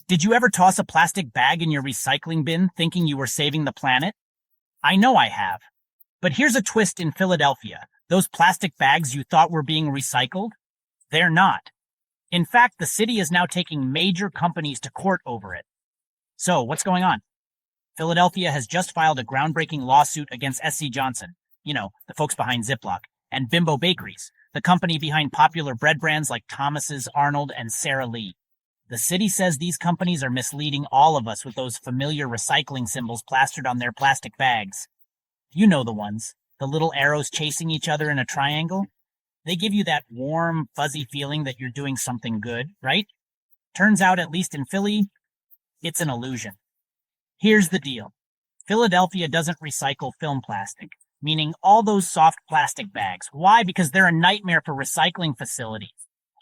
Did you ever toss a plastic bag in your recycling bin thinking you were saving the planet? I know I have. But here's a twist in Philadelphia. Those plastic bags you thought were being recycled? They're not. In fact, the city is now taking major companies to court over it. So, what's going on? Philadelphia has just filed a groundbreaking lawsuit against SC Johnson, the folks behind Ziploc, and Bimbo Bakeries, the company behind popular bread brands like Thomas's, Arnold, and Sara Lee. The city says these companies are misleading all of us with those familiar recycling symbols plastered on their plastic bags. You know the ones, the little arrows chasing each other in a triangle. They give you that warm, fuzzy feeling that you're doing something good, right? Turns out, at least in Philly, it's an illusion. Here's the deal. Philadelphia doesn't recycle film plastic, meaning all those soft plastic bags. Why? Because they're a nightmare for recycling facilities.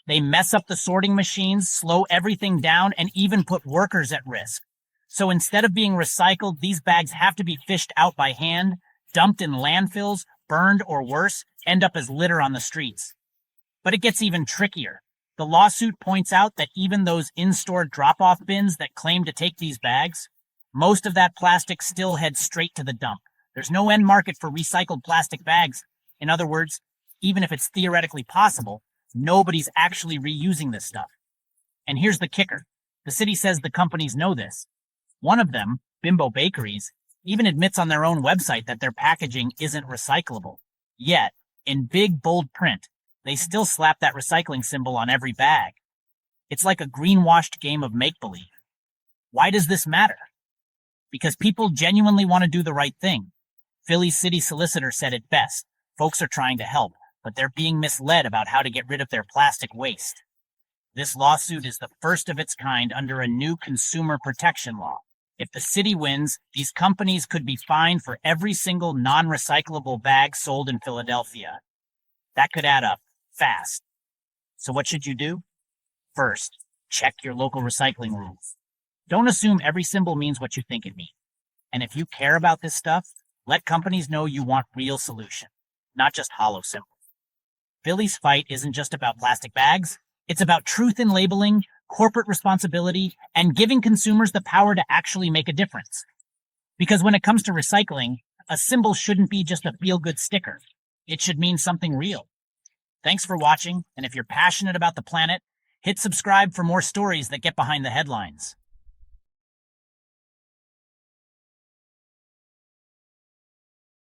They mess up the sorting machines, slow everything down, and even put workers at risk. So instead of being recycled, these bags have to be fished out by hand, dumped in landfills, burned, or worse, end up as litter on the streets. But it gets even trickier. The lawsuit points out that even those in-store drop-off bins that claim to take these bags, most of that plastic still heads straight to the dump. There's no end market for recycled plastic bags. In other words, even if it's theoretically possible, nobody's actually reusing this stuff. And here's the kicker. The city says the companies know this. One of them, Bimbo Bakeries, even admits on their own website that their packaging isn't recyclable. Yet, in big, bold print, they still slap that recycling symbol on every bag. It's like a greenwashed game of make-believe. Why does this matter? Because people genuinely want to do the right thing. Philly's city solicitor said it best. Folks are trying to help, but they're being misled about how to get rid of their plastic waste. This lawsuit is the first of its kind under a new consumer protection law. If the city wins, these companies could be fined for every single non-recyclable bag sold in Philadelphia. That could add up fast. So what should you do? First, check your local recycling rules. Don't assume every symbol means what you think it means. And if you care about this stuff, let companies know you want real solution, not just hollow symbols. Philly's fight isn't just about plastic bags. It's about truth in labeling, corporate responsibility, and giving consumers the power to actually make a difference. Because when it comes to recycling, a symbol shouldn't be just a feel-good sticker. It should mean something real. Thanks for watching, and if you're passionate about the planet, hit subscribe for more stories that get behind the headlines.